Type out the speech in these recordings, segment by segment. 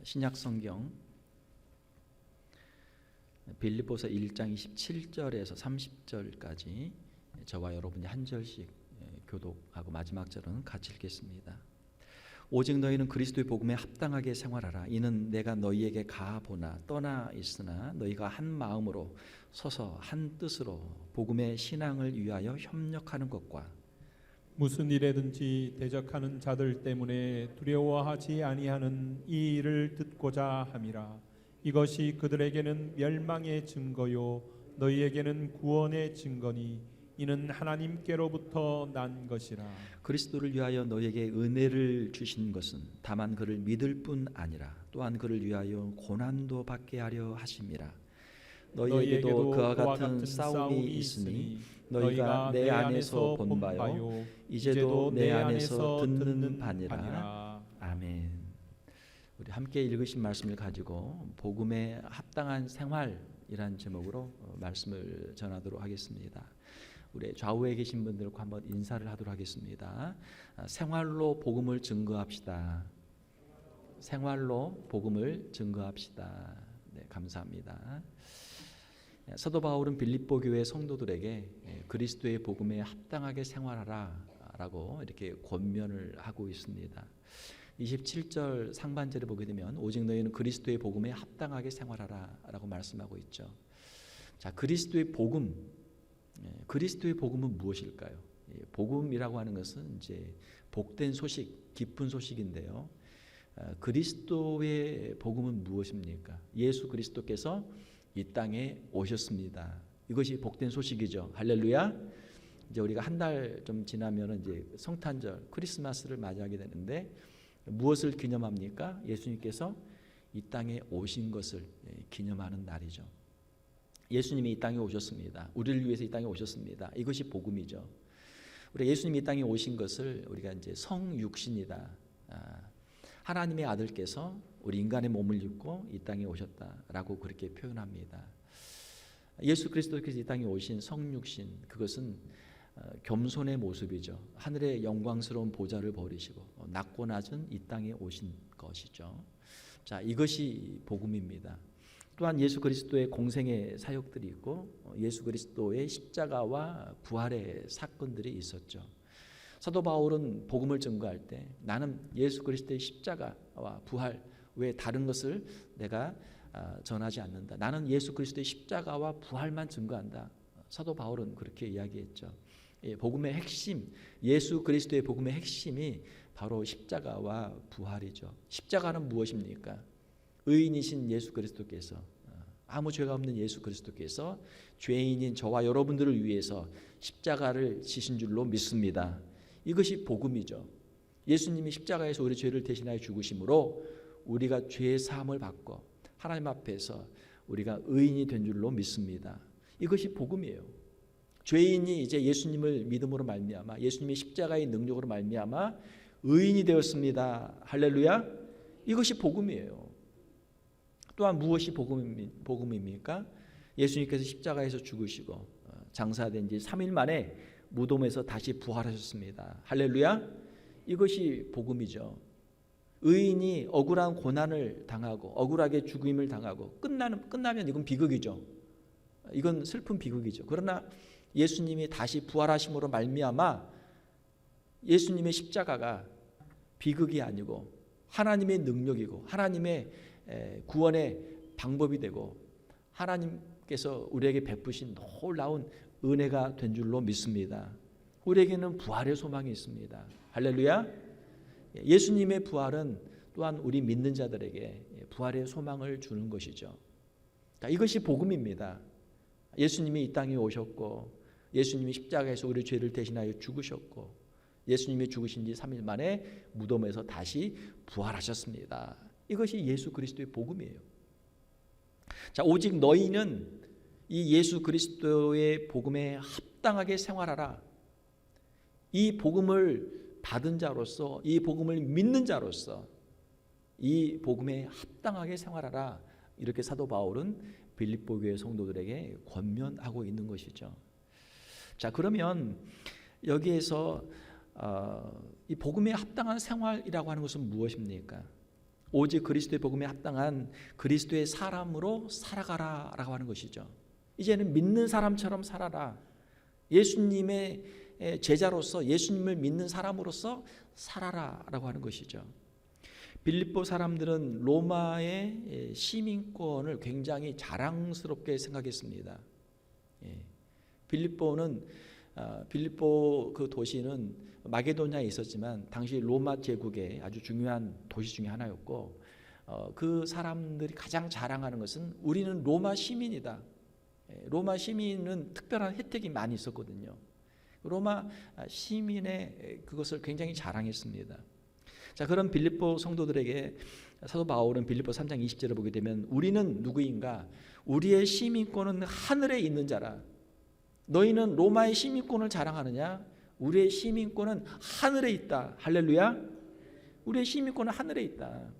신약 성경 빌립보서 1장 27절에서 30절까지 저와 여러분이 한 절씩 교독하고 마지막 절은 같이 읽겠습니다. 오직 너희는 그리스도의 복음에 합당하게 생활하라. 이는 내가 너희에게 가보나 떠나 있으나 너희가 한 마음으로 서서 한 뜻으로 복음의 신앙을 위하여 협력하는 것과 무슨 일에든지 대적하는 자들 때문에 두려워하지 아니하는 이 일을 듣고자 함이라. 이것이 그들에게는 멸망의 증거요 너희에게는 구원의 증거니 이는 하나님께로부터 난 것이라. 그리스도를 위하여 너희에게 은혜를 주신 것은 다만 그를 믿을 뿐 아니라 또한 그를 위하여 고난도 받게 하려 하심이라. 너희에게도 그와 같은 싸움이 있으니 너희가 내 안에서 본 바요 이제도 내 안에서 듣는 바니라. 아멘. 우리 함께 읽으신 말씀을 가지고 복음에 합당한 생활이란 제목으로 말씀을 전하도록 하겠습니다. 우리 좌우에 계신 분들과 한번 인사를 하도록 하겠습니다. 생활로 복음을 증거합시다. 생활로 복음을 증거합시다. 네, 감사합니다. 사도 바울은 빌립보 교회 성도들에게 그리스도의 복음에 합당하게 생활하라라고 이렇게 권면을 하고 있습니다. 27절 상반절에 보게 되면 오직 너희는 그리스도의 복음에 합당하게 생활하라라고 말씀하고 있죠. 자, 그리스도의 복음, 그리스도의 복음은 무엇일까요? 복음이라고 하는 것은 이제 복된 소식, 기쁜 소식인데요. 그리스도의 복음은 무엇입니까? 예수 그리스도께서 이 땅에 오셨습니다. 이것이 복된 소식이죠. 할렐루야. 이제 우리가 한 달 좀 지나면 이제 성탄절, 크리스마스를 맞이하게 되는데 무엇을 기념합니까? 예수님께서 이 땅에 오신 것을 기념하는 날이죠. 예수님이 이 땅에 오셨습니다. 우리를 위해서 이 땅에 오셨습니다. 이것이 복음이죠. 우리 예수님이 이 땅에 오신 것을 우리가 이제 성육신이다. 하나님의 아들께서 우리 인간의 몸을 입고 이 땅에 오셨다라고 그렇게 표현합니다. 예수 그리스도께서 이 땅에 오신 성육신, 그것은 겸손의 모습이죠. 하늘의 영광스러운 보좌를 버리시고 낮고 낮은 이 땅에 오신 것이죠. 자, 이것이 복음입니다. 또한 예수 그리스도의 공생의 사역들이 있고 예수 그리스도의 십자가와 부활의 사건들이 있었죠. 사도 바울은 복음을 증거할 때 나는 예수 그리스도의 십자가와 부활 외에 다른 것을 내가 전하지 않는다. 나는 예수 그리스도의 십자가와 부활만 증거한다. 사도 바울은 그렇게 이야기했죠. 복음의 핵심, 예수 그리스도의 복음의 핵심이 바로 십자가와 부활이죠. 십자가는 무엇입니까? 의인이신 예수 그리스도께서, 아무 죄가 없는 예수 그리스도께서 죄인인 저와 여러분들을 위해서 십자가를 지신 줄로 믿습니다. 이것이 복음이죠. 예수님이 십자가에서 우리 죄를 대신하여 죽으심으로 우리가 죄의 사함을 받고 하나님 앞에서 우리가 의인이 된 줄로 믿습니다. 이것이 복음이에요. 죄인이 이제 예수님을 믿음으로 말미암아 예수님의 십자가의 능력으로 말미암아 의인이 되었습니다. 할렐루야. 이것이 복음이에요. 또한 무엇이 복음입니까? 예수님께서 십자가에서 죽으시고 장사된 지 3일 만에 무덤에서 다시 부활하셨습니다. 할렐루야. 이것이 복음이죠. 의인이 억울한 고난을 당하고 억울하게 죽임을 당하고 끝나면 이건 비극이죠. 이건 슬픈 비극이죠. 그러나 예수님이 다시 부활하심으로 말미암아 예수님의 십자가가 비극이 아니고 하나님의 능력이고 하나님의 구원의 방법이 되고 하나님께서 우리에게 베푸신 놀라운 은혜가 된 줄로 믿습니다. 우리에게는 부활의 소망이 있습니다. 할렐루야. 예수님의 부활은 또한 우리 믿는 자들에게 부활의 소망을 주는 것이죠. 그러니까 이것이 복음입니다. 예수님이 이 땅에 오셨고 예수님이 십자가에서 우리 죄를 대신하여 죽으셨고 예수님이 죽으신 지 3일 만에 무덤에서 다시 부활하셨습니다. 이것이 예수 그리스도의 복음이에요. 자, 오직 너희는 이 예수 그리스도의 복음에 합당하게 생활하라. 이 복음을 받은 자로서, 이 복음을 믿는 자로서 이 복음에 합당하게 생활하라. 이렇게 사도 바울은 빌립보 교회 성도들에게 권면하고 있는 것이죠. 자, 그러면 여기에서 이 복음에 합당한 생활이라고 하는 것은 무엇입니까? 오직 그리스도의 복음에 합당한 그리스도의 사람으로 살아가라라고 하는 것이죠. 이제는 믿는 사람처럼 살아라. 예수님의 제자로서 예수님을 믿는 사람으로서 살아라라고 하는 것이죠. 빌립보 사람들은 로마의 시민권을 굉장히 자랑스럽게 생각했습니다. 빌립보 그 도시는 마게도냐에 있었지만 당시 로마 제국의 아주 중요한 도시 중에 하나였고, 그 사람들이 가장 자랑하는 것은 우리는 로마 시민이다. 로마 시민은 특별한 혜택이 많이 있었거든요. 로마 시민의 그것을 굉장히 자랑했습니다. 자, 그런 빌립보 성도들에게 사도 바울은 빌립보 3장 20절을 보게 되면 우리는 누구인가? 우리의 시민권은 하늘에 있는 자라. 너희는 로마의 시민권을 자랑하느냐? 우리의 시민권은 하늘에 있다. 할렐루야. 우리의 시민권은 하늘에 있다.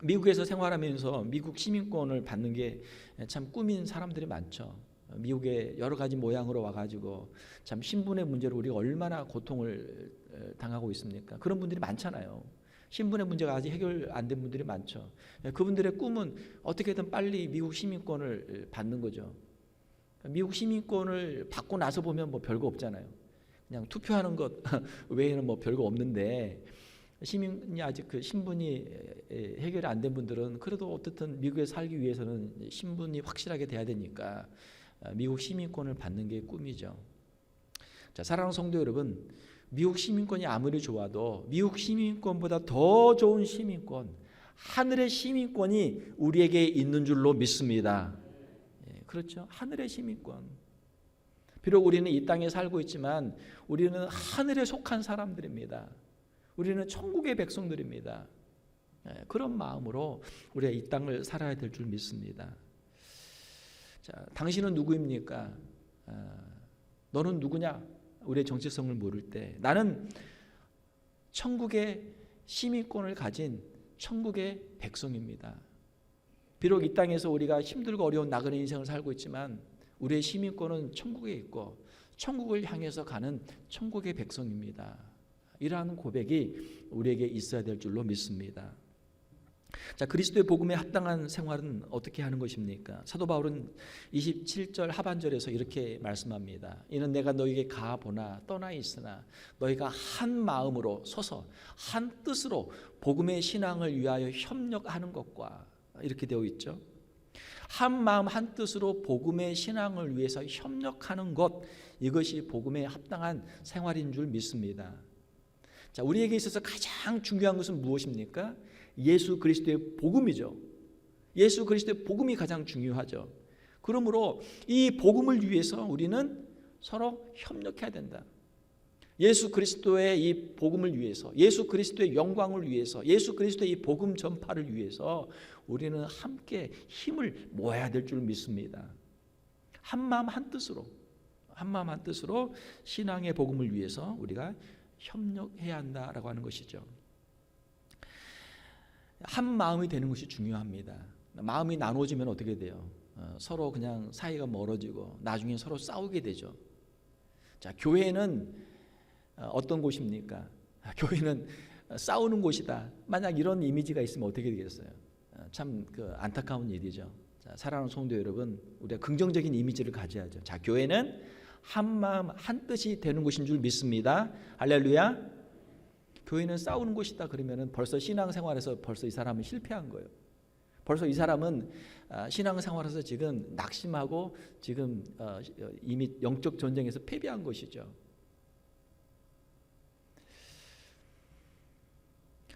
미국에서 생활하면서 미국 시민권을 받는 게 참 꿈인 사람들이 많죠. 미국의 여러 가지 모양으로 와가지고 참 신분의 문제로 우리가 얼마나 고통을 당하고 있습니까? 그런 분들이 많잖아요. 신분의 문제가 아직 해결 안 된 분들이 많죠. 그분들의 꿈은 어떻게든 빨리 미국 시민권을 받는 거죠. 미국 시민권을 받고 나서 보면 뭐 별거 없잖아요. 그냥 투표하는 것 외에는 뭐 별거 없는데, 시민이 아직 그 신분이 해결이 안 된 분들은 그래도 어떻든 미국에 살기 위해서는 신분이 확실하게 돼야 되니까 미국 시민권을 받는 게 꿈이죠. 자, 사랑하는 성도 여러분, 미국 시민권이 아무리 좋아도 미국 시민권보다 더 좋은 시민권, 하늘의 시민권이 우리에게 있는 줄로 믿습니다. 그렇죠? 하늘의 시민권. 비록 우리는 이 땅에 살고 있지만 우리는 하늘에 속한 사람들입니다. 우리는 천국의 백성들입니다. 그런 마음으로 우리가 이 땅을 살아야 될 줄 믿습니다. 자, 당신은 누구입니까? 너는 누구냐? 우리의 정체성을 모를 때 나는 천국의 시민권을 가진 천국의 백성입니다. 비록 이 땅에서 우리가 힘들고 어려운 나그네 인생을 살고 있지만 우리의 시민권은 천국에 있고 천국을 향해서 가는 천국의 백성입니다. 이러한 고백이 우리에게 있어야 될 줄로 믿습니다. 자, 그리스도의 복음에 합당한 생활은 어떻게 하는 것입니까? 사도 바울은 27절 하반절에서 이렇게 말씀합니다. 이는 내가 너희에게 가보나 떠나 있으나 너희가 한 마음으로 서서 한 뜻으로 복음의 신앙을 위하여 협력하는 것과, 이렇게 되어 있죠. 한 마음 한 뜻으로 복음의 신앙을 위해서 협력하는 것, 이것이 복음에 합당한 생활인 줄 믿습니다. 자, 우리에게 있어서 가장 중요한 것은 무엇입니까? 예수 그리스도의 복음이죠. 예수 그리스도의 복음이 가장 중요하죠. 그러므로 이 복음을 위해서 우리는 서로 협력해야 된다. 예수 그리스도의 이 복음을 위해서, 예수 그리스도의 영광을 위해서, 예수 그리스도의 이 복음 전파를 위해서 우리는 함께 힘을 모아야 될 줄 믿습니다. 한 마음 한 뜻으로, 한 마음 한 뜻으로 신앙의 복음을 위해서 우리가 협력해야 한다라고 하는 것이죠. 한 마음이 되는 것이 중요합니다. 마음이 나눠지면 어떻게 돼요? 서로 그냥 사이가 멀어지고 나중에 서로 싸우게 되죠. 자, 교회는 어떤 곳입니까? 교회는 싸우는 곳이다. 만약 이런 이미지가 있으면 어떻게 되겠어요? 참 안타까운 일이죠. 자, 사랑하는 성도 여러분, 우리가 긍정적인 이미지를 가져야죠. 자, 교회는 한 마음 한 뜻이 되는 곳인 줄 믿습니다. 할렐루야. 교회는 싸우는 곳이다 그러면은 벌써 신앙생활에서 벌써 이 사람은 실패한 거예요. 벌써 이 사람은 신앙생활에서 지금 낙심하고 지금 이미 영적 전쟁에서 패배한 것이죠.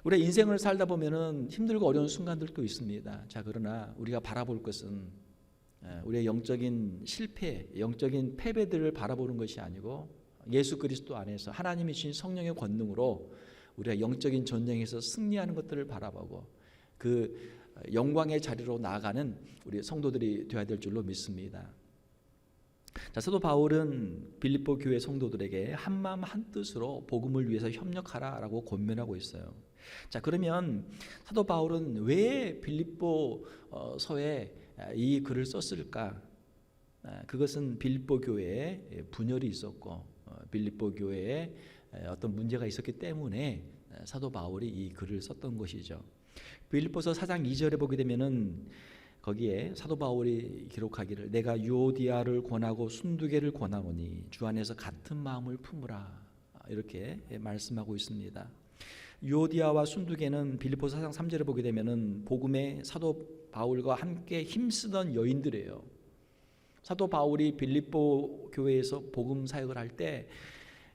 우리 인생을 살다 보면은 힘들고 어려운 순간들도 있습니다. 자, 그러나 우리가 바라볼 것은 우리의 영적인 실패, 영적인 패배들을 바라보는 것이 아니고 예수 그리스도 안에서 하나님이 주신 성령의 권능으로 우리가 영적인 전쟁에서 승리하는 것들을 바라보고 그 영광의 자리로 나아가는 우리 성도들이 되어야 될 줄로 믿습니다. 자, 사도 바울은 빌립보 교회 성도들에게 한 마음 한 뜻으로 복음을 위해서 협력하라라고 권면하고 있어요. 자, 그러면 사도 바울은 왜 빌립보서에 이 글을 썼을까? 그것은 빌립보 교회에 분열이 있었고 빌립보 교회에 어떤 문제가 있었기 때문에 사도 바울이 이 글을 썼던 것이죠. 빌립보서 4장 2절에 보게 되면은 거기에 사도 바울이 기록하기를 내가 유오디아를 권하고 순두개를 권하노니 주 안에서 같은 마음을 품으라 이렇게 말씀하고 있습니다. 유오디아와 순두개는 빌립보서 4장 3절에 보게 되면은 복음에 사도 바울과 함께 힘쓰던 여인들이에요. 사도 바울이 빌립보 교회에서 복음 사역을 할 때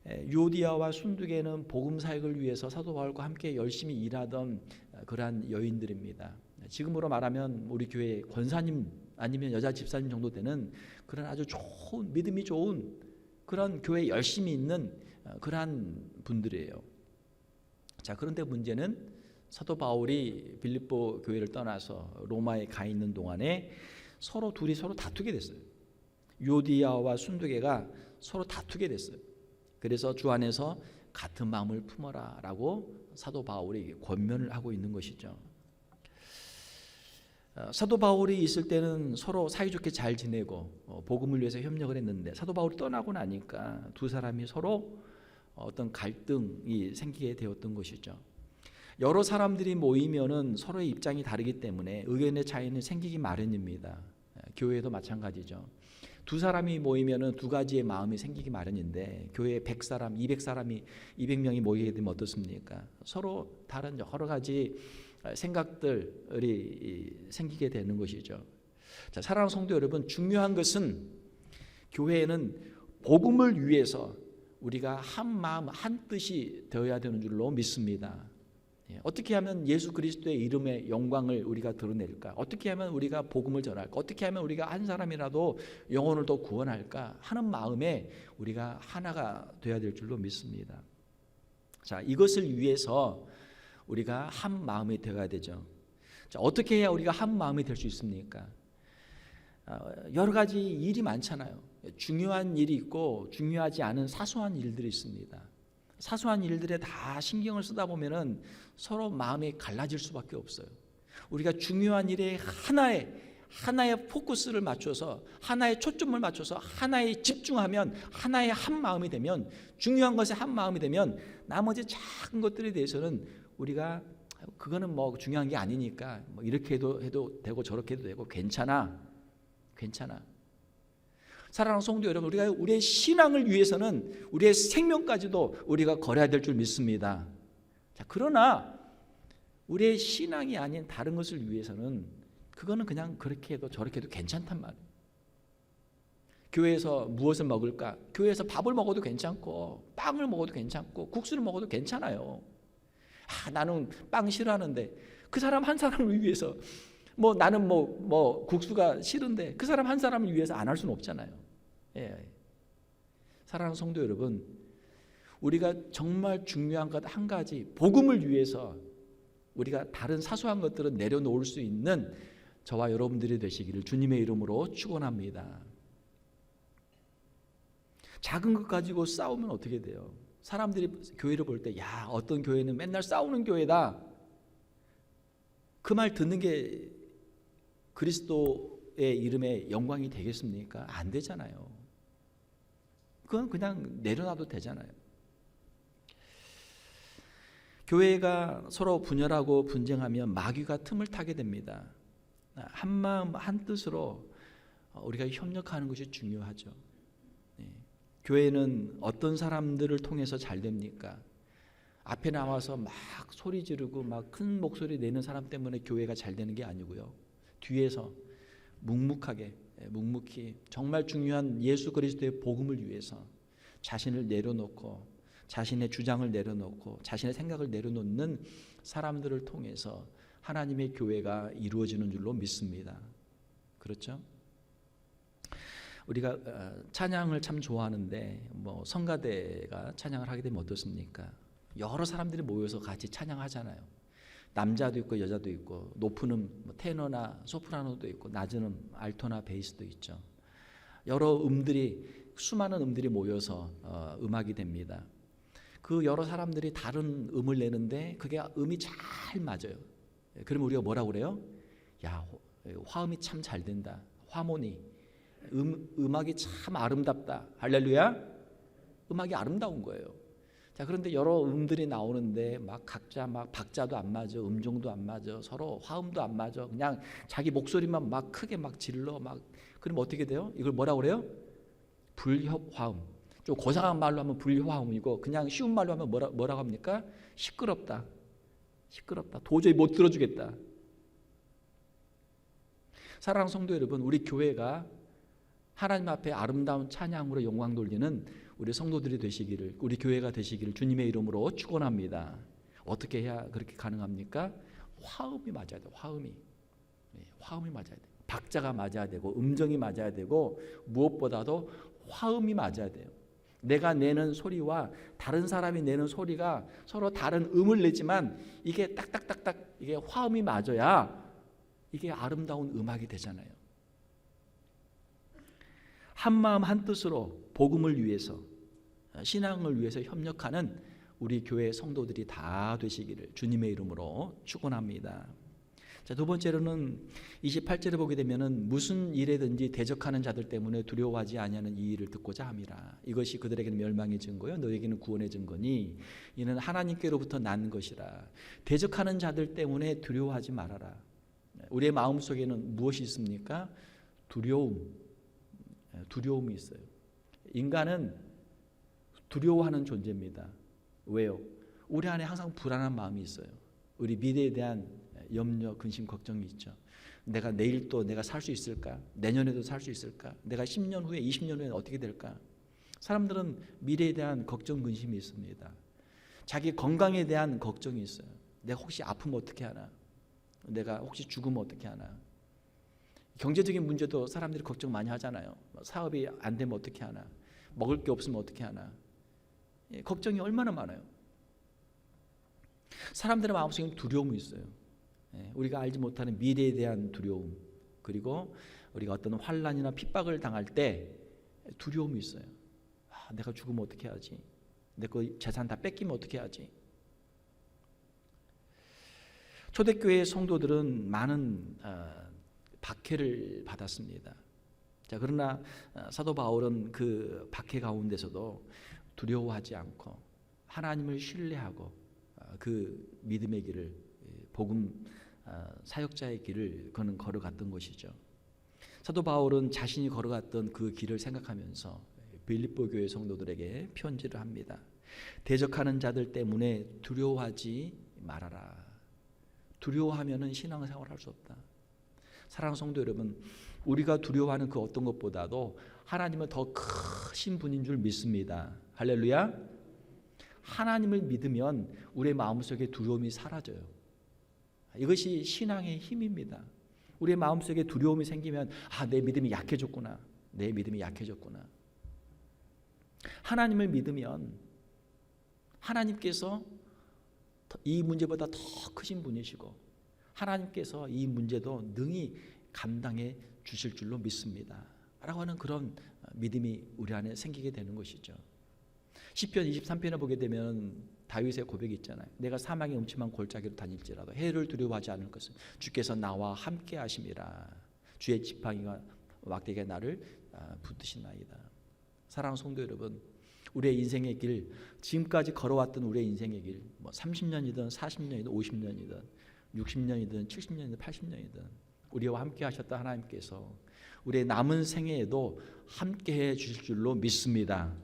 유오디아와 순두개는 복음 사역을 위해서 사도 바울과 함께 열심히 일하던 그러한 여인들입니다. 지금으로 말하면 우리 교회 권사님 아니면 여자 집사님 정도 되는 그런 아주 좋은 믿음이 좋은 그런 교회에 열심히 있는 그러한 분들이에요. 자, 그런데 문제는 사도 바울이 빌립보 교회를 떠나서 로마에 가 있는 동안에 둘이 서로 다투게 됐어요. 유오디아와 순두개가 서로 다투게 됐어요. 그래서 주 안에서 같은 마음을 품어라 라고 사도 바울이 권면을 하고 있는 것이죠. 사도 바울이 있을 때는 서로 사이좋게 잘 지내고 복음을 위해서 협력을 했는데 사도 바울이 떠나고 나니까 두 사람이 서로 어떤 갈등이 생기게 되었던 것이죠. 여러 사람들이 모이면은 서로의 입장이 다르기 때문에 의견의 차이는 생기기 마련입니다. 교회도 마찬가지죠. 두 사람이 모이면은 두 가지의 마음이 생기기 마련인데 교회에 100사람, 200사람이 200명이 모이게 되면 어떻습니까? 서로 다른 여러 가지 생각들이 생기게 되는 것이죠. 자, 사랑하는 성도 여러분, 중요한 것은 교회에는 복음을 위해서 우리가 한 마음 한 뜻이 되어야 되는 줄로 믿습니다. 어떻게 하면 예수 그리스도의 이름의 영광을 우리가 드러낼까? 어떻게 하면 우리가 복음을 전할까? 어떻게 하면 우리가 한 사람이라도 영혼을 더 구원할까? 하는 마음에 우리가 하나가 되어야 될 줄로 믿습니다. 자, 이것을 위해서 우리가 한 마음이 되어야 되죠. 자, 어떻게 해야 우리가 한 마음이 될 수 있습니까? 여러 가지 일이 많잖아요. 중요한 일이 있고 중요하지 않은 사소한 일들이 있습니다. 사소한 일들에 다 신경을 쓰다 보면은 서로 마음이 갈라질 수밖에 없어요. 우리가 중요한 일에 하나의 포커스를 맞춰서 하나의 초점을 맞춰서 하나에 집중하면 하나의 한 마음이 되면 중요한 것에 한 마음이 되면 나머지 작은 것들에 대해서는 우리가 그거는 뭐 중요한 게 아니니까 뭐 이렇게 해도 되고 저렇게 해도 되고 괜찮아. 사랑하는 성도 여러분, 우리가 우리의 신앙을 위해서는 우리의 생명까지도 우리가 걸어야 될 줄 믿습니다. 자, 그러나 우리의 신앙이 아닌 다른 것을 위해서는 그거는 그냥 그렇게 해도 저렇게 해도 괜찮단 말이에요. 교회에서 무엇을 먹을까? 교회에서 밥을 먹어도 괜찮고 빵을 먹어도 괜찮고 국수를 먹어도 괜찮아요. 나는 빵 싫어하는데 그 사람 한 사람을 위해서 나는 국수가 싫은데 그 사람 한 사람을 위해서 안 할 수는 없잖아요. 예. 사랑하는 성도 여러분, 우리가 정말 중요한 것 한 가지, 복음을 위해서 우리가 다른 사소한 것들은 내려놓을 수 있는 저와 여러분들이 되시기를 주님의 이름으로 축원합니다. 작은 것 가지고 싸우면 어떻게 돼요? 사람들이 교회를 볼 때 야, 어떤 교회는 맨날 싸우는 교회다. 그 말 듣는 게 그리스도의 이름에 영광이 되겠습니까? 안 되잖아요. 그건 그냥 내려놔도 되잖아요. 교회가 서로 분열하고 분쟁하면 마귀가 틈을 타게 됩니다. 한 마음 한 뜻으로 우리가 협력하는 것이 중요하죠. 교회는 어떤 사람들을 통해서 잘 됩니까? 앞에 나와서 막 소리 지르고 막 큰 목소리 내는 사람 때문에 교회가 잘 되는 게 아니고요. 뒤에서 묵묵히 정말 중요한 예수 그리스도의 복음을 위해서 자신을 내려놓고 자신의 주장을 내려놓고 자신의 생각을 내려놓는 사람들을 통해서 하나님의 교회가 이루어지는 줄로 믿습니다. 그렇죠? 우리가 찬양을 참 좋아하는데 성가대가 찬양을 하게 되면 어떻습니까? 여러 사람들이 모여서 같이 찬양하잖아요. 남자도 있고 여자도 있고 높은 테너나 소프라노도 있고 낮은 알토나 베이스도 있죠. 여러 수많은 음들이 모여서 음악이 됩니다. 그 여러 사람들이 다른 음을 내는데 그게 음이 잘 맞아요. 그러면 우리가 뭐라고 그래요? 야, 화음이 참 잘 된다. 화모니. 음악이 참 아름답다. 할렐루야. 음악이 아름다운 거예요. 자, 자, 그런데 여러 음들이 나오는데 막 각자 막 박자도 안 맞아, 음정도 안 맞아, 서로 화음도 안 맞아. 그냥 자기 목소리만 막 크게 막 질러 막. 그러면 어떻게 돼요? 이걸 뭐라고 그래요? 불협화음. 좀 고상한 말로 하면 불협화음이고, 그냥 쉬운 말로 하면 뭐라고 합니까? 시끄럽다. 시끄럽다. 도저히 못 들어주겠다. 사랑하는 성도 여러분, 우리 교회가 하나님 앞에 아름다운 찬양으로 영광 돌리는 우리 성도들이 되시기를, 우리 교회가 되시기를 주님의 이름으로 축원합니다. 어떻게 해야 그렇게 가능합니까? 화음이 맞아야 돼요. 화음이. 화음이 맞아야 돼요. 박자가 맞아야 되고, 음정이 맞아야 되고, 무엇보다도 화음이 맞아야 돼요. 내가 내는 소리와 다른 사람이 내는 소리가 서로 다른 음을 내지만 이게 딱딱딱딱 이게 화음이 맞아야 이게 아름다운 음악이 되잖아요. 한 마음 한 뜻으로 복음을 위해서, 신앙을 위해서 협력하는 우리 교회 성도들이 다 되시기를 주님의 이름으로 축원합니다. 자, 두 번째로는 28절에 보게 되면은 무슨 일에든지 대적하는 자들 때문에 두려워하지 아니하는 이 일을 듣고자 함이라. 이것이 그들에게는 멸망의 증거요 너에게는 구원의 증거니 이는 하나님께로부터 난 것이라. 대적하는 자들 때문에 두려워하지 말아라. 우리의 마음속에는 무엇이 있습니까? 두려움이 있어요. 인간은 두려워하는 존재입니다. 왜요? 우리 안에 항상 불안한 마음이 있어요. 우리 미래에 대한 염려, 근심, 걱정이 있죠. 내가 내일도 내가 살 수 있을까? 내년에도 살 수 있을까? 내가 10년 후에, 20년 후에 어떻게 될까? 사람들은 미래에 대한 걱정, 근심이 있습니다. 자기 건강에 대한 걱정이 있어요. 내가 혹시 아프면 어떻게 하나? 내가 혹시 죽으면 어떻게 하나? 경제적인 문제도 사람들이 걱정 많이 하잖아요. 사업이 안 되면 어떻게 하나? 먹을 게 없으면 어떻게 하나? 걱정이 얼마나 많아요. 사람들의 마음속에 두려움이 있어요. 우리가 알지 못하는 미래에 대한 두려움, 그리고 우리가 어떤 환난이나 핍박을 당할 때 두려움이 있어요. 내가 죽으면 어떻게 하지? 내 그 재산 다 뺏기면 어떻게 하지? 초대교회 성도들은 많은 박해를 받았습니다. 자, 그러나 사도 바울은 그 박해 가운데서도 두려워하지 않고 하나님을 신뢰하고 그 믿음의 길을, 복음 사역자의 길을 그는 걸어갔던 것이죠. 사도 바울은 자신이 걸어갔던 그 길을 생각하면서 빌립보 교회 성도들에게 편지를 합니다. 대적하는 자들 때문에 두려워하지 말아라. 두려워하면은 신앙생활 할 수 없다. 사랑하는 성도 여러분, 우리가 두려워하는 그 어떤 것보다도 하나님은 더 크신 분인 줄 믿습니다. 할렐루야. 하나님을 믿으면 우리의 마음속에 두려움이 사라져요. 이것이 신앙의 힘입니다. 우리의 마음속에 두려움이 생기면 내 믿음이 약해졌구나. 내 믿음이 약해졌구나. 하나님을 믿으면 하나님께서 이 문제보다 더 크신 분이시고 하나님께서 이 문제도 능히 감당해 주실 줄로 믿습니다. 라고 하는 그런 믿음이 우리 안에 생기게 되는 것이죠. 시편 23편에 보게 되면 다윗의 고백이 있잖아요. 내가 사망의 음침한 골짜기로 다닐지라도 해를 두려워하지 않을 것은 주께서 나와 함께 하심이라. 주의 지팡이가 막대기가 나를 붙드시나이다. 사랑하는 성도 여러분, 우리의 인생의 길, 지금까지 걸어왔던 우리의 인생의 길, 30년이든 40년이든 50년이든 60년이든 70년이든 80년이든 우리와 함께 하셨던 하나님께서 우리의 남은 생애에도 함께해 주실 줄로 믿습니다.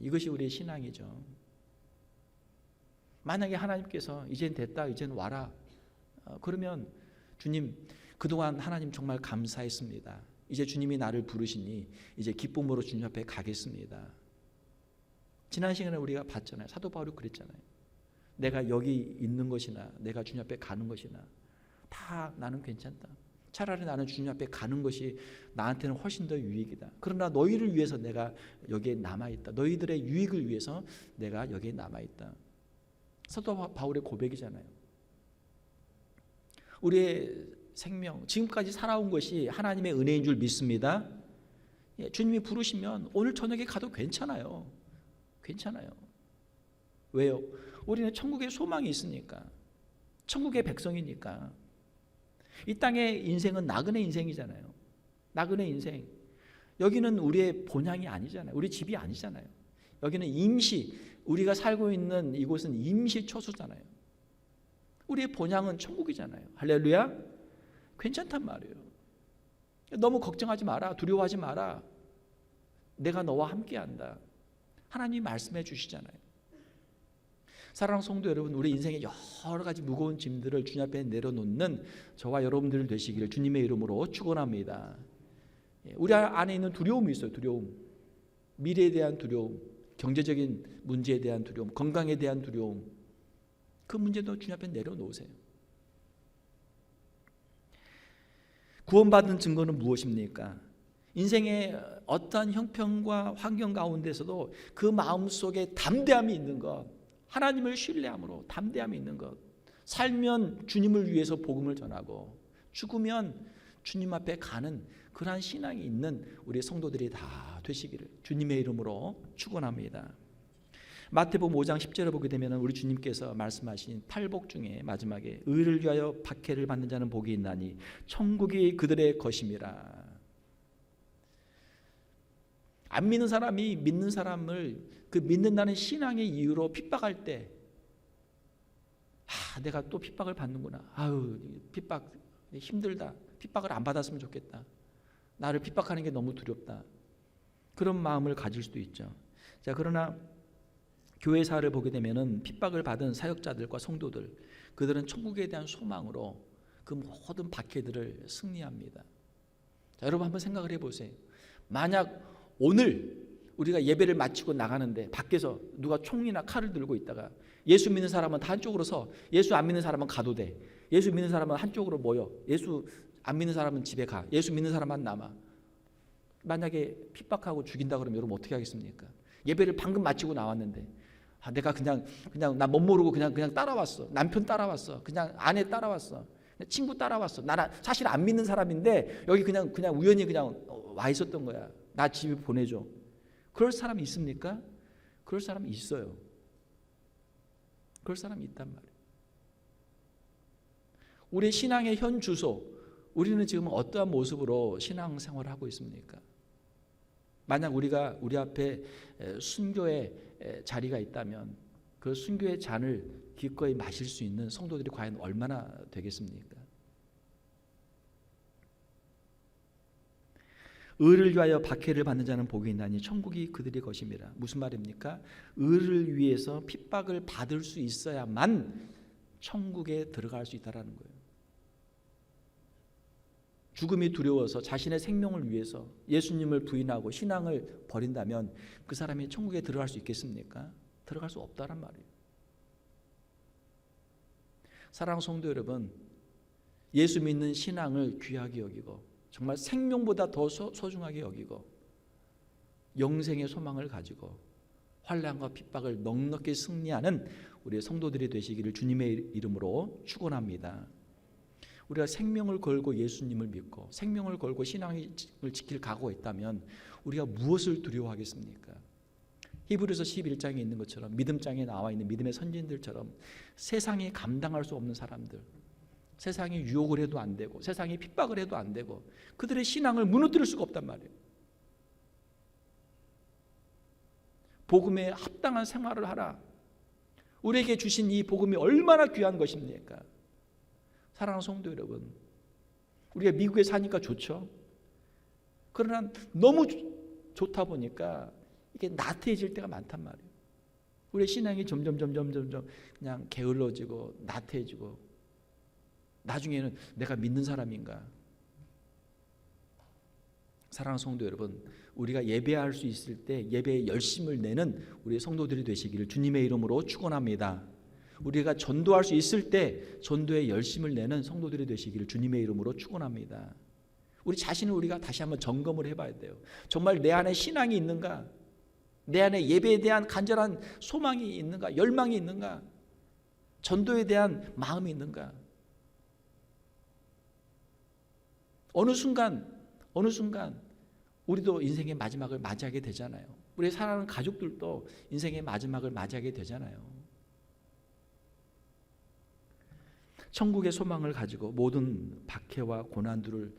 이것이 우리의 신앙이죠. 만약에 하나님께서 이젠 됐다, 이젠 와라, 그러면 주님, 그동안 하나님 정말 감사했습니다. 이제 주님이 나를 부르시니 이제 기쁨으로 주님 앞에 가겠습니다. 지난 시간에 우리가 봤잖아요. 사도 바울이 그랬잖아요. 내가 여기 있는 것이나 내가 주님 앞에 가는 것이나 다 나는 괜찮다. 차라리 나는 주님 앞에 가는 것이 나한테는 훨씬 더 유익이다. 그러나 너희를 위해서 내가 여기에 남아있다. 너희들의 유익을 위해서 내가 여기에 남아있다. 사도 바울의 고백이잖아요. 우리의 생명, 지금까지 살아온 것이 하나님의 은혜인 줄 믿습니다. 주님이 부르시면 오늘 저녁에 가도 괜찮아요. 괜찮아요. 왜요? 우리는 천국의 소망이 있으니까. 천국의 백성이니까. 이 땅의 인생은 나그네 인생이잖아요. 나그네 인생. 여기는 우리의 본향이 아니잖아요. 우리 집이 아니잖아요. 여기는 임시, 우리가 살고 있는 이곳은 임시 처소잖아요. 우리의 본향은 천국이잖아요. 할렐루야. 괜찮단 말이에요. 너무 걱정하지 마라. 두려워하지 마라. 내가 너와 함께한다. 하나님이 말씀해 주시잖아요. 사랑하는 성도 여러분, 우리 인생의 여러 가지 무거운 짐들을 주님 앞에 내려놓는 저와 여러분들 되시기를 주님의 이름으로 축원합니다. 우리 안에 있는 두려움이 있어요. 두려움. 미래에 대한 두려움, 경제적인 문제에 대한 두려움, 건강에 대한 두려움. 그 문제도 주님 앞에 내려놓으세요. 구원받은 증거는 무엇입니까? 인생의 어떠한 형편과 환경 가운데서도 그 마음속에 담대함이 있는 것, 하나님을 신뢰함으로 담대함이 있는 것, 살면 주님을 위해서 복음을 전하고 죽으면 주님 앞에 가는 그러한 신앙이 있는 우리 성도들이 다 되시기를 주님의 이름으로 축원합니다. 마태복음 5장 10절을 보게 되면 우리 주님께서 말씀하신 8복 중에 마지막에 의를 위하여 박해를 받는 자는 복이 있나니 천국이 그들의 것임이라. 안 믿는 사람이 믿는 사람을 그 믿는다는 신앙의 이유로 핍박할 때, 내가 또 핍박을 받는구나. 핍박 힘들다. 핍박을 안 받았으면 좋겠다. 나를 핍박하는 게 너무 두렵다. 그런 마음을 가질 수도 있죠. 자, 그러나 교회사를 보게 되면은 핍박을 받은 사역자들과 성도들, 그들은 천국에 대한 소망으로 그 모든 박해들을 승리합니다. 자, 여러분 한번 생각을 해보세요. 만약 오늘 우리가 예배를 마치고 나가는데 밖에서 누가 총이나 칼을 들고 있다가 예수 믿는 사람은 다 한쪽으로 서, 예수 안 믿는 사람은 가도 돼. 예수 믿는 사람은 한쪽으로 모여. 예수 안 믿는 사람은 집에 가. 예수 믿는 사람만 남아. 만약에 핍박하고 죽인다 그러면 여러분 어떻게 하겠습니까? 예배를 방금 마치고 나왔는데 내가 그냥 나 못 모르고 그냥 따라왔어. 남편 따라왔어. 그냥 아내 따라왔어. 친구 따라왔어. 나는 사실 안 믿는 사람인데 여기 그냥 우연히 그냥 와 있었던 거야. 나 집에 보내줘. 그럴 사람이 있습니까? 그럴 사람이 있어요. 그럴 사람이 있단 말이에요. 우리 신앙의 현 주소, 우리는 지금 어떠한 모습으로 신앙생활을 하고 있습니까? 만약 우리 앞에 순교의 자리가 있다면 그 순교의 잔을 기꺼이 마실 수 있는 성도들이 과연 얼마나 되겠습니까? 의를 위하여 박해를 받는 자는 복이 있나니 천국이 그들의 것임이라. 무슨 말입니까? 의를 위해서 핍박을 받을 수 있어야만 천국에 들어갈 수 있다는 거예요. 죽음이 두려워서 자신의 생명을 위해서 예수님을 부인하고 신앙을 버린다면 그 사람이 천국에 들어갈 수 있겠습니까? 들어갈 수 없다란 말이에요. 사랑하는 성도 여러분, 예수 믿는 신앙을 귀하게 여기고 정말 생명보다 더 소중하게 여기고 영생의 소망을 가지고 환난과 핍박을 넉넉히 승리하는 우리 성도들이 되시기를 주님의 이름으로 축원합니다. 우리가 생명을 걸고 예수님을 믿고 생명을 걸고 신앙을 지킬 각오가 있다면 우리가 무엇을 두려워하겠습니까? 히브리서 11장에 있는 것처럼 믿음장에 나와 있는 믿음의 선진들처럼 세상이 감당할 수 없는 사람들, 세상이 유혹을 해도 안 되고 세상이 핍박을 해도 안 되고 그들의 신앙을 무너뜨릴 수가 없단 말이에요. 복음에 합당한 생활을 하라. 우리에게 주신 이 복음이 얼마나 귀한 것입니까? 사랑하는 성도 여러분, 우리가 미국에 사니까 좋죠. 그러나 너무 좋다 보니까 이게 나태해질 때가 많단 말이에요. 우리의 신앙이 점점 그냥 게을러지고 나태해지고 나중에는 내가 믿는 사람인가? 사랑하는 성도 여러분, 우리가 예배할 수 있을 때 예배에 열심을 내는 우리 성도들이 되시기를 주님의 이름으로 축원합니다. 우리가 전도할 수 있을 때 전도에 열심을 내는 성도들이 되시기를 주님의 이름으로 축원합니다. 우리 자신을 우리가 다시 한번 점검을 해봐야 돼요. 정말 내 안에 신앙이 있는가? 내 안에 예배에 대한 간절한 소망이 있는가? 열망이 있는가? 전도에 대한 마음이 있는가? 어느 순간 우리도 인생의 마지막을 맞이하게 되잖아요. 우리 사랑하는 가족들도 인생의 마지막을 맞이하게 되잖아요. 천국의 소망을 가지고 모든 박해와 고난들을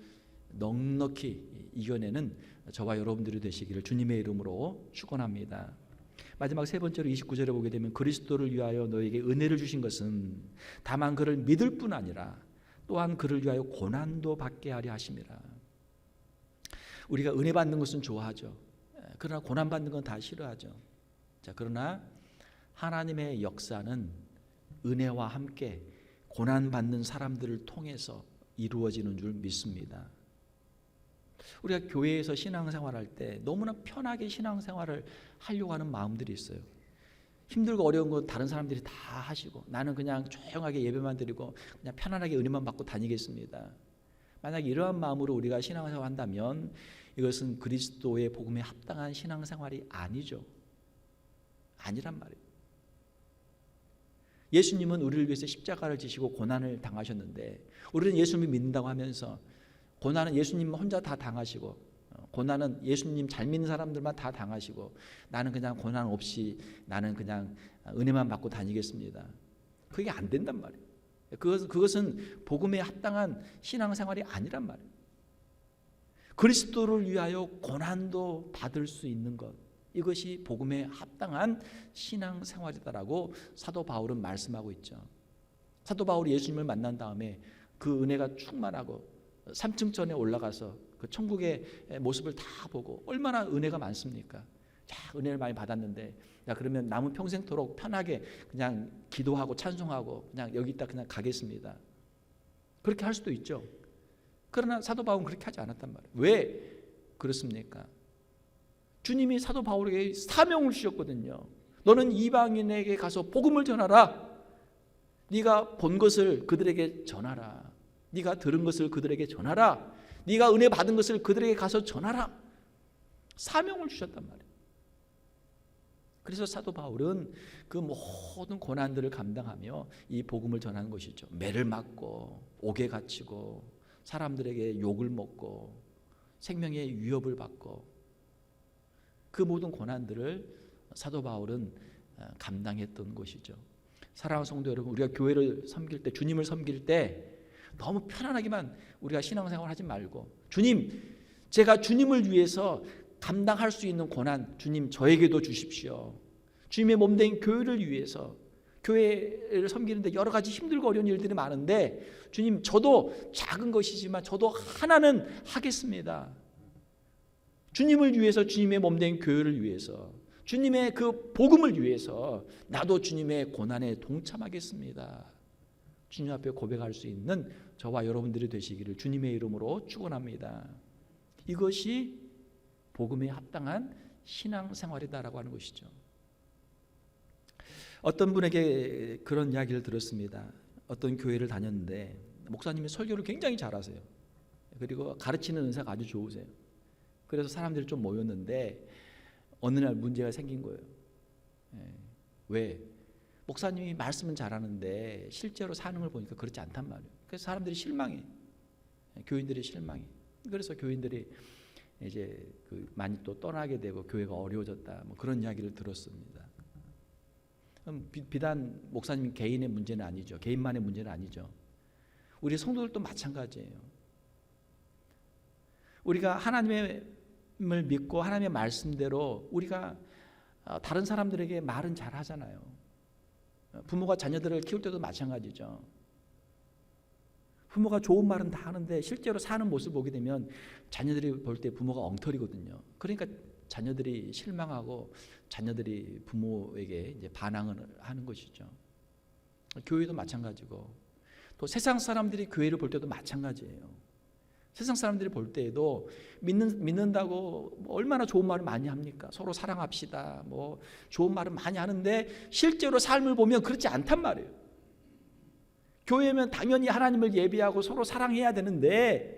넉넉히 이겨내는 저와 여러분들이 되시기를 주님의 이름으로 축원합니다. 마지막 세 번째로 29절에 보게 되면 그리스도를 위하여 너에게 은혜를 주신 것은 다만 그를 믿을 뿐 아니라 또한 그를 위하여 고난도 받게 하려 하심이라. 우리가 은혜 받는 것은 좋아하죠. 그러나 고난 받는 건 다 싫어하죠. 자, 그러나 하나님의 역사는 은혜와 함께 고난 받는 사람들을 통해서 이루어지는 줄 믿습니다. 우리가 교회에서 신앙생활할 때 너무나 편하게 신앙생활을 하려고 하는 마음들이 있어요. 힘들고 어려운 건 다른 사람들이 다 하시고 나는 그냥 조용하게 예배만 드리고 그냥 편안하게 은혜만 받고 다니겠습니다. 만약 이러한 마음으로 우리가 신앙생활을 한다면 이것은 그리스도의 복음에 합당한 신앙생활이 아니죠. 아니란 말이에요. 예수님은 우리를 위해서 십자가를 지시고 고난을 당하셨는데 우리는 예수님을 믿는다고 하면서 고난은 예수님 혼자 다 당하시고 고난은 예수님 잘 믿는 사람들만 다 당하시고 나는 그냥 고난 없이 나는 그냥 은혜만 받고 다니겠습니다. 그게 안 된단 말이에요. 그것은 복음에 합당한 신앙생활이 아니란 말이에요. 그리스도를 위하여 고난도 받을 수 있는 것, 이것이 복음에 합당한 신앙생활이다라고 사도 바울은 말씀하고 있죠. 사도 바울이 예수님을 만난 다음에 그 은혜가 충만하고 3층전에 올라가서 그 천국의 모습을 다 보고 얼마나 은혜가 많습니까? 자, 은혜를 많이 받았는데 야, 그러면 남은 평생토록 편하게 그냥 기도하고 찬송하고 그냥 여기 있다 그냥 가겠습니다. 그렇게 할 수도 있죠. 그러나 사도 바울은 그렇게 하지 않았단 말이에요. 왜 그렇습니까? 주님이 사도 바울에게 사명을 주셨거든요. 너는 이방인에게 가서 복음을 전하라. 네가 본 것을 그들에게 전하라. 네가 들은 것을 그들에게 전하라. 네가 은혜 받은 것을 그들에게 가서 전하라. 사명을 주셨단 말이에요. 그래서 사도 바울은 그 모든 고난들을 감당하며 이 복음을 전하는 것이죠. 매를 맞고 옥에 갇히고 사람들에게 욕을 먹고 생명의 위협을 받고 그 모든 고난들을 사도 바울은 감당했던 것이죠. 사랑하는 성도 여러분, 우리가 교회를 섬길 때, 주님을 섬길 때 너무 편안하게만 우리가 신앙생활 하지 말고 주님, 제가 주님을 위해서 감당할 수 있는 고난 주님 저에게도 주십시오. 주님의 몸된 교회를 위해서, 교회를 섬기는데 여러 가지 힘들고 어려운 일들이 많은데 주님, 저도 작은 것이지만 저도 하나는 하겠습니다. 주님을 위해서, 주님의 몸된 교회를 위해서, 주님의 그 복음을 위해서 나도 주님의 고난에 동참하겠습니다. 주님 앞에 고백할 수 있는 저와 여러분들이 되시기를 주님의 이름으로 축원합니다. 이것이 복음에 합당한 신앙생활이다라고 하는 것이죠. 어떤 분에게 그런 이야기를 들었습니다. 어떤 교회를 다녔는데 목사님이 설교를 굉장히 잘하세요. 그리고 가르치는 은사가 아주 좋으세요. 그래서 사람들이 좀 모였는데 어느 날 문제가 생긴 거예요. 왜? 목사님이 말씀은 잘하는데 실제로 사는 걸 보니까 그렇지 않단 말이에요. 그래서 사람들이 실망해. 교인들이 실망해. 그래서 교인들이 이제 많이 또 떠나게 되고 교회가 어려워졌다. 뭐 그런 이야기를 들었습니다. 비단 목사님 개인의 문제는 아니죠. 개인만의 문제는 아니죠. 우리 성도들도 마찬가지예요. 우리가 하나님을 믿고 하나님의 말씀대로 우리가 다른 사람들에게 말은 잘 하잖아요. 부모가 자녀들을 키울 때도 마찬가지죠. 부모가 좋은 말은 다 하는데 실제로 사는 모습을 보게 되면 자녀들이 볼 때 부모가 엉터리거든요. 그러니까 자녀들이 실망하고 자녀들이 부모에게 이제 반항을 하는 것이죠. 교회도 마찬가지고 또 세상 사람들이 교회를 볼 때도 마찬가지예요. 세상 사람들이 볼 때에도 믿는다고 얼마나 좋은 말을 많이 합니까? 서로 사랑합시다. 뭐 좋은 말을 많이 하는데 실제로 삶을 보면 그렇지 않단 말이에요. 교회면 당연히 하나님을 예배하고 서로 사랑해야 되는데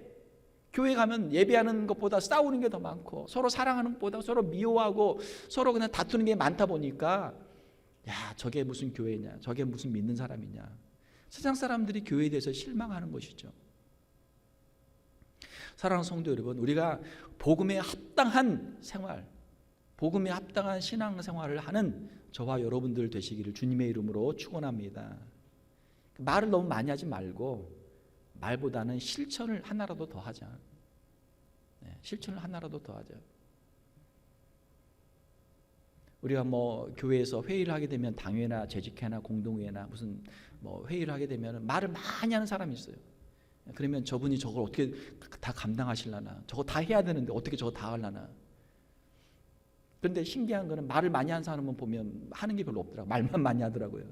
교회 가면 예배하는 것보다 싸우는 게 더 많고 서로 사랑하는 것보다 서로 미워하고 서로 그냥 다투는 게 많다 보니까 야, 저게 무슨 교회냐, 저게 무슨 믿는 사람이냐. 세상 사람들이 교회에 대해서 실망하는 것이죠. 사랑하는 성도 여러분, 우리가 복음에 합당한 생활, 복음에 합당한 신앙생활을 하는 저와 여러분들 되시기를 주님의 이름으로 축원합니다. 말을 너무 많이 하지 말고 말보다는 실천을 하나라도 더 하자. 실천을 하나라도 더 하자. 우리가 뭐 교회에서 회의를 하게 되면 당회나 재직회나 공동회나 무슨 뭐 회의를 하게 되면 말을 많이 하는 사람이 있어요. 그러면 저분이 저걸 어떻게 다 감당하실라나, 저거 다 해야 되는데 어떻게 저거 다 하려나. 그런데 신기한 거는 말을 많이 하는 사람은 보면 하는 게 별로 없더라고요. 말만 많이 하더라고요.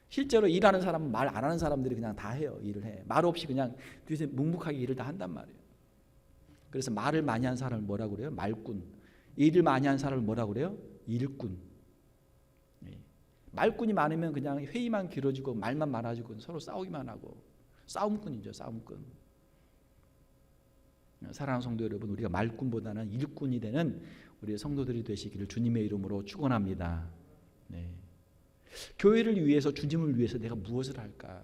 실제로 일하는 사람은 말 안 하는 사람들이 그냥 다 해요. 일을 해. 말 없이 그냥 뒤에서 묵묵하게 일을 다 한단 말이에요. 그래서 말을 많이 하는 사람을 뭐라고 그래요? 말꾼. 일을 많이 하는 사람을 뭐라고 그래요? 일꾼. 말꾼이 많으면 그냥 회의만 길어지고 말만 많아지고 서로 싸우기만 하고 싸움꾼이죠. 싸움꾼. 사랑하는 성도 여러분, 우리가 말꾼보다는 일꾼이 되는 우리 성도들이 되시기를 주님의 이름으로 축원합니다. 네. 교회를 위해서, 주님을 위해서 내가 무엇을 할까?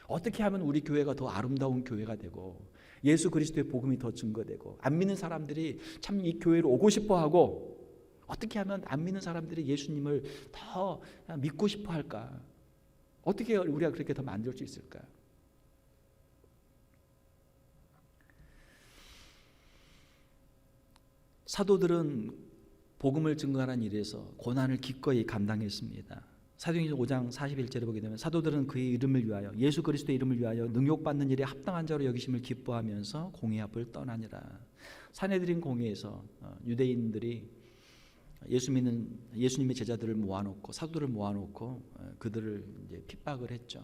어떻게 하면 우리 교회가 더 아름다운 교회가 되고 예수 그리스도의 복음이 더 증거되고 안 믿는 사람들이 참 이 교회로 오고 싶어하고 어떻게 하면 안 믿는 사람들이 예수님을 더 믿고 싶어 할까? 어떻게 우리가 그렇게 더 만들 수 있을까? 사도들은 복음을 증거하는 일에서 고난을 기꺼이 감당했습니다. 사도행전 5장 41절에 보게 되면 사도들은 그의 이름을 위하여, 예수 그리스도의 이름을 위하여 능욕받는 일에 합당한 자로 여기심을 기뻐하면서 공회 앞을 떠나니라. 산헤드린 공회에서 유대인들이 예수님의 제자들을 모아놓고 사도들을 모아놓고 그들을 이제 핍박을 했죠.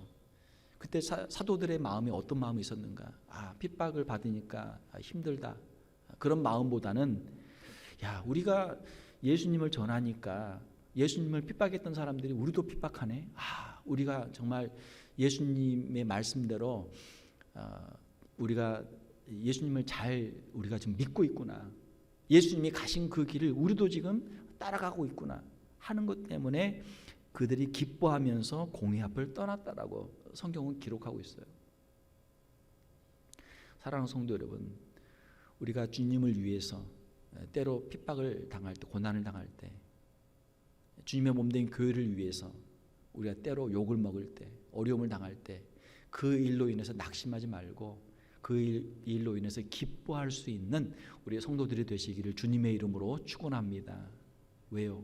그때 사도들의 마음이 어떤 마음이 있었는가? 핍박을 받으니까 힘들다. 그런 마음보다는 우리가 예수님을 전하니까 예수님을 pit박했던 사람들이 우리도 핍박하네. 우리가 정말 예수님의 말씀대로 우리가 예수님을 우리가 지금 믿고 있구나. 예수님이 가신 그 길을 우리도 지금 따라가고 있구나 하는 것 때문에 그들이 기뻐하면서 공회 앞을 떠났다라고 성경은 기록하고 있어요. 사랑하는 성도 여러분, 우리가 주님을 위해서 때로 핍박을 당할 때, 고난을 당할 때, 주님의 몸된 교회를 위해서 우리가 때로 욕을 먹을 때, 어려움을 당할 때 그 일로 인해서 낙심하지 말고 그 일로 인해서 기뻐할 수 있는 우리의 성도들이 되시기를 주님의 이름으로 축원합니다. 왜요?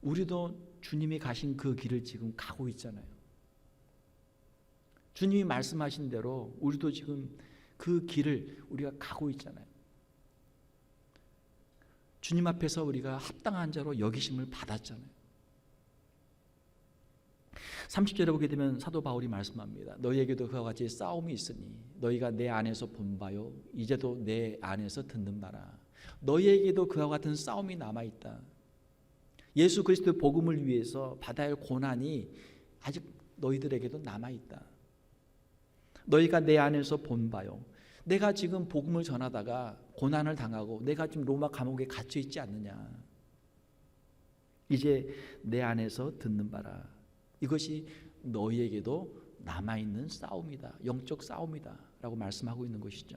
우리도 주님이 가신 그 길을 지금 가고 있잖아요. 주님이 말씀하신 대로 우리도 지금 그 길을 우리가 가고 있잖아요. 주님 앞에서 우리가 합당한 자로 여기심을 받았잖아요. 30절에 보게 되면 사도 바울이 말씀합니다. 너희에게도 그와 같이 싸움이 있으니 너희가 내 안에서 본 바요 이제도 내 안에서 듣는 바라. 너희에게도 그와 같은 싸움이 남아있다. 예수 그리스도의 복음을 위해서 받아야 할 고난이 아직 너희들에게도 남아있다. 너희가 내 안에서 본 바요. 내가 지금 복음을 전하다가 고난을 당하고 내가 지금 로마 감옥에 갇혀 있지 않느냐. 이제 내 안에서 듣는 바라. 이것이 너희에게도 남아있는 싸움이다. 영적 싸움이다 라고 말씀하고 있는 것이죠.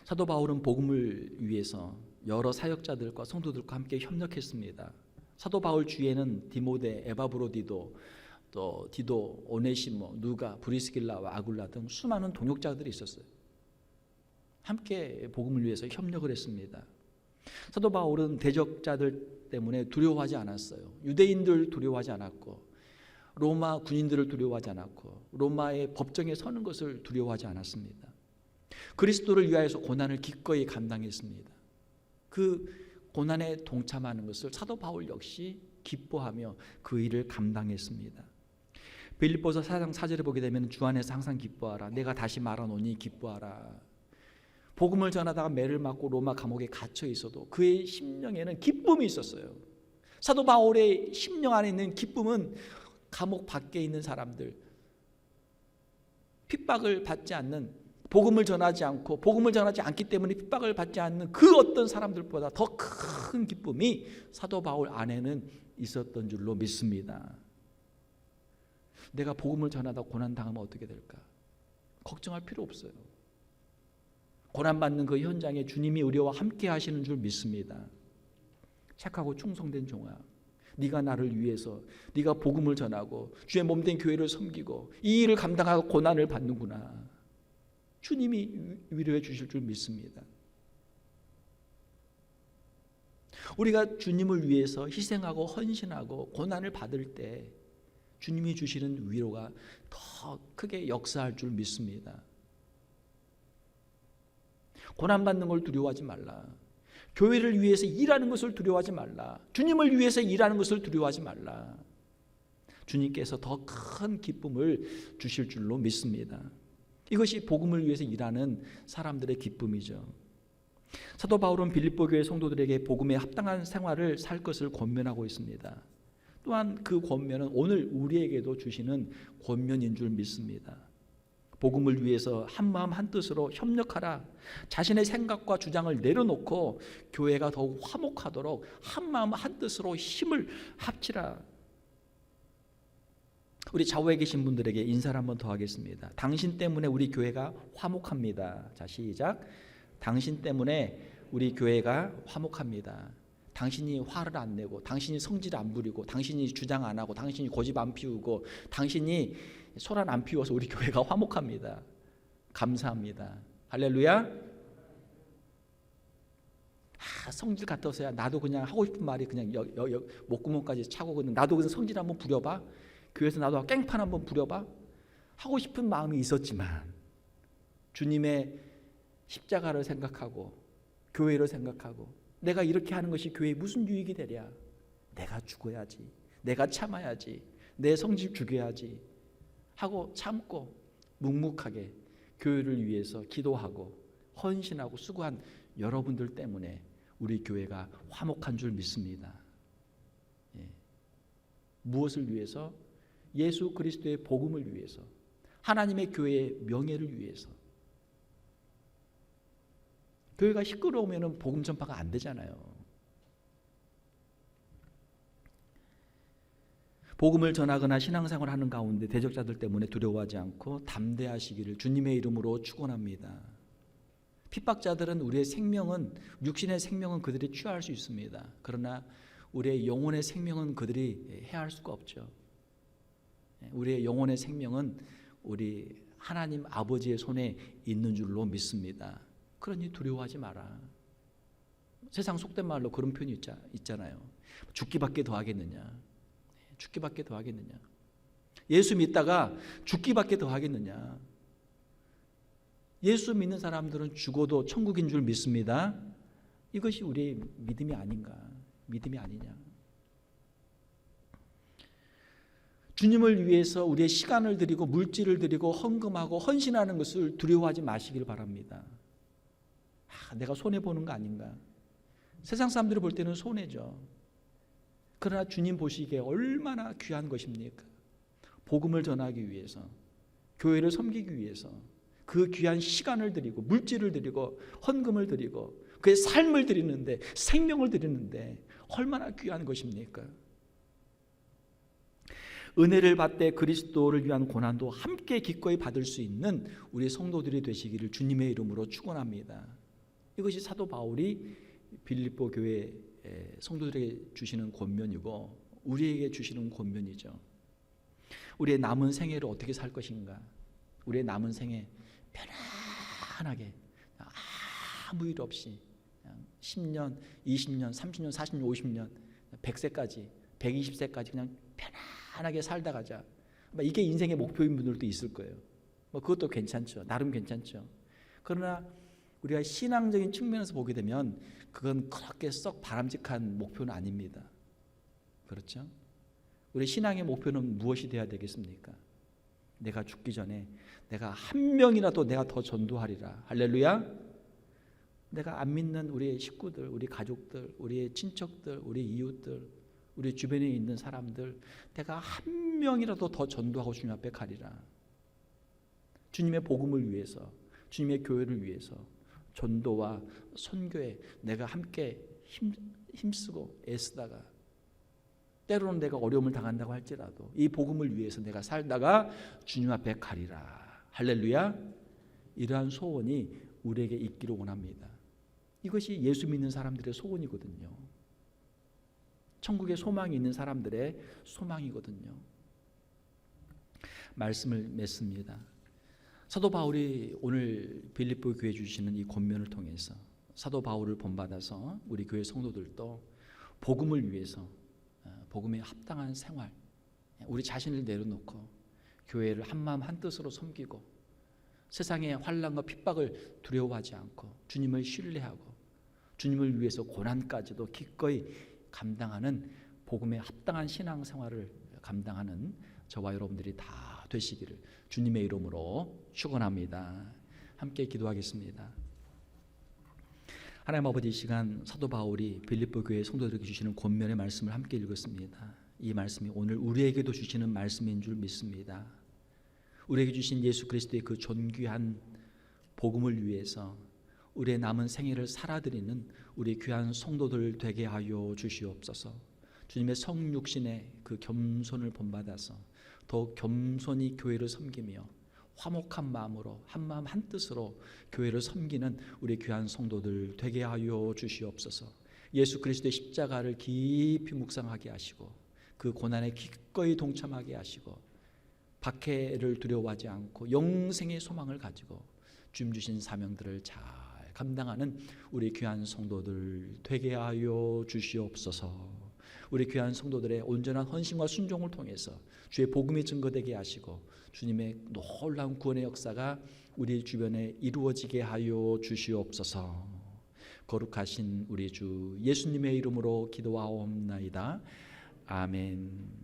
사도 바울은 복음을 위해서 여러 사역자들과 성도들과 함께 협력했습니다. 사도 바울 주위에는 디모데, 에바브로디도, 또 디도, 오네시모, 누가, 브리스길라와 아굴라 등 수많은 동역자들이 있었어요. 함께 복음을 위해서 협력을 했습니다. 사도 바울은 대적자들 때문에 두려워하지 않았어요. 유대인들 두려워하지 않았고 로마 군인들을 두려워하지 않았고 로마의 법정에 서는 것을 두려워하지 않았습니다. 그리스도를 위하여서 고난을 기꺼이 감당했습니다. 그 고난에 동참하는 것을 사도 바울 역시 기뻐하며 그 일을 감당했습니다. 빌립보서 4장 4절에 보게 되면 주 안에서 항상 기뻐하라. 내가 다시 말하노니 기뻐하라. 복음을 전하다가 매를 맞고 로마 감옥에 갇혀 있어도 그의 심령에는 기쁨이 있었어요. 사도 바울의 심령 안에 있는 기쁨은 감옥 밖에 있는 사람들, 핍박을 받지 않는, 복음을 전하지 않고 복음을 전하지 않기 때문에 핍박을 받지 않는 그 어떤 사람들보다 더 큰 기쁨이 사도 바울 안에는 있었던 줄로 믿습니다. 내가 복음을 전하다 고난당하면 어떻게 될까? 걱정할 필요 없어요. 고난받는 그 현장에 주님이 우리와 함께 하시는 줄 믿습니다. 착하고 충성된 종아, 네가 나를 위해서 네가 복음을 전하고 주의 몸된 교회를 섬기고 이 일을 감당하고 고난을 받는구나. 주님이 위로해 주실 줄 믿습니다. 우리가 주님을 위해서 희생하고 헌신하고 고난을 받을 때 주님이 주시는 위로가 더 크게 역사할 줄 믿습니다. 고난받는 걸 두려워하지 말라. 교회를 위해서 일하는 것을 두려워하지 말라. 주님을 위해서 일하는 것을 두려워하지 말라. 주님께서 더 큰 기쁨을 주실 줄로 믿습니다. 이것이 복음을 위해서 일하는 사람들의 기쁨이죠. 사도 바울은 빌립보 교회 성도들에게 복음에 합당한 생활을 살 것을 권면하고 있습니다. 또한 그 권면은 오늘 우리에게도 주시는 권면인 줄 믿습니다. 복음을 위해서 한마음 한뜻으로 협력하라. 자신의 생각과 주장을 내려놓고 교회가 더욱 화목하도록 한마음 한뜻으로 힘을 합치라. 우리 좌우에 계신 분들에게 인사를 한번 더 하겠습니다. 당신 때문에 우리 교회가 화목합니다. 자, 시작. 당신 때문에 우리 교회가 화목합니다. 당신이 화를 안 내고, 당신이 성질 안 부리고, 당신이 주장 안 하고, 당신이 고집 안 피우고, 당신이 소란 안 피워서 우리 교회가 화목합니다. 감사합니다. 할렐루야. 성질 같아서야 나도 그냥 하고 싶은 말이 그냥 목구멍까지 차고, 그냥 나도 그냥 성질 한번 부려봐. 교회에서 나도 깽판 한번 부려봐. 하고 싶은 마음이 있었지만 주님의 십자가를 생각하고 교회를 생각하고 내가 이렇게 하는 것이 교회에 무슨 유익이 되랴. 내가 죽어야지, 내가 참아야지, 내 성질 죽여야지 하고 참고 묵묵하게 교회를 위해서 기도하고 헌신하고 수고한 여러분들 때문에 우리 교회가 화목한 줄 믿습니다. 무엇을 위해서? 예수 그리스도의 복음을 위해서, 하나님의 교회의 명예를 위해서. 교회가 시끄러우면 복음 전파가 안 되잖아요. 복음을 전하거나 신앙생활을 하는 가운데 대적자들 때문에 두려워하지 않고 담대하시기를 주님의 이름으로 축원합니다. 핍박자들은 우리의 생명은, 육신의 생명은 그들이 취할 수 있습니다. 그러나 우리의 영혼의 생명은 그들이 해할 수가 없죠. 우리의 영혼의 생명은 우리 하나님 아버지의 손에 있는 줄로 믿습니다. 그러니 두려워하지 마라. 세상 속된 말로 그런 표현이 있잖아요. 죽기밖에 더 하겠느냐. 죽기밖에 더 하겠느냐. 예수 믿다가 죽기밖에 더 하겠느냐. 예수 믿는 사람들은 죽어도 천국인 줄 믿습니다. 이것이 우리의 믿음이 아닌가. 믿음이 아니냐. 주님을 위해서 우리의 시간을 드리고 물질을 드리고 헌금하고 헌신하는 것을 두려워하지 마시길 바랍니다. 내가 손해보는 거 아닌가. 세상 사람들이 볼 때는 손해죠. 그러나 주님 보시기에 얼마나 귀한 것입니까? 복음을 전하기 위해서, 교회를 섬기기 위해서 그 귀한 시간을 드리고 물질을 드리고 헌금을 드리고 그의 삶을 드리는데, 생명을 드리는데 얼마나 귀한 것입니까? 은혜를 받되 그리스도를 위한 고난도 함께 기꺼이 받을 수 있는 우리 성도들이 되시기를 주님의 이름으로 축원합니다. 이것이 사도 바울이 빌립보 교회 성도들에게 주시는 권면이고 우리에게 주시는 권면이죠. 우리의 남은 생애를 어떻게 살 것인가. 우리의 남은 생애 편안하게 아무 일 없이 그냥 10년, 20년, 30년, 40년, 50년, 100세까지, 120세까지 그냥 편안하게 살다 가자. 이게 인생의 목표인 분들도 있을 거예요. 그것도 괜찮죠. 나름 괜찮죠. 그러나 우리가 신앙적인 측면에서 보게 되면 그건 그렇게 썩 바람직한 목표는 아닙니다. 그렇죠? 우리 신앙의 목표는 무엇이 되어야 되겠습니까? 내가 죽기 전에 내가 한 명이라도 내가 더 전도하리라. 할렐루야. 내가 안 믿는 우리의 식구들, 우리 가족들, 우리의 친척들, 우리 이웃들, 우리 주변에 있는 사람들, 내가 한 명이라도 더 전도하고 주님 앞에 가리라. 주님의 복음을 위해서, 주님의 교회를 위해서 전도와 선교에 내가 함께 힘쓰고 애쓰다가 때로는 내가 어려움을 당한다고 할지라도 이 복음을 위해서 내가 살다가 주님 앞에 가리라. 할렐루야. 이러한 소원이 우리에게 있기를 원합니다. 이것이 예수 믿는 사람들의 소원이거든요. 천국에 소망이 있는 사람들의 소망이거든요. 말씀을 맺습니다. 사도 바울이 오늘 빌립보 교회에 주시는 이 권면을 통해서 사도 바울을 본받아서 우리 교회 성도들도 복음을 위해서 복음에 합당한 생활, 우리 자신을 내려놓고 교회를 한마음 한뜻으로 섬기고 세상의 환난과 핍박을 두려워하지 않고 주님을 신뢰하고 주님을 위해서 고난까지도 기꺼이 감당하는 복음에 합당한 신앙생활을 감당하는 저와 여러분들이 다 되시기를 주님의 이름으로 축원합니다. 함께 기도하겠습니다. 하나님 아버지, 이 시간 사도 바울이 빌립보 교회 성도들에게 주시는 권면의 말씀을 함께 읽었습니다. 이 말씀이 오늘 우리에게도 주시는 말씀인 줄 믿습니다. 우리에게 주신 예수 그리스도의 그 존귀한 복음을 위해서 우리의 남은 생애를 살아드리는 우리 귀한 성도들 되게 하여 주시옵소서. 주님의 성육신의 그 겸손을 본받아서 더욱 겸손히 교회를 섬기며 화목한 마음으로 한마음 한뜻으로 교회를 섬기는 우리 귀한 성도들 되게 하여 주시옵소서. 예수 그리스도의 십자가를 깊이 묵상하게 하시고 그 고난에 기꺼이 동참하게 하시고 박해를 두려워하지 않고 영생의 소망을 가지고 주님 주신 사명들을 잘 감당하는 우리 귀한 성도들 되게 하여 주시옵소서. 우리 귀한 성도들의 온전한 헌신과 순종을 통해서 주의 복음이 증거되게 하시고 주님의 놀라운 구원의 역사가 우리 주변에 이루어지게 하여 주시옵소서. 거룩하신 우리 주 예수님의 이름으로 기도하옵나이다. 아멘.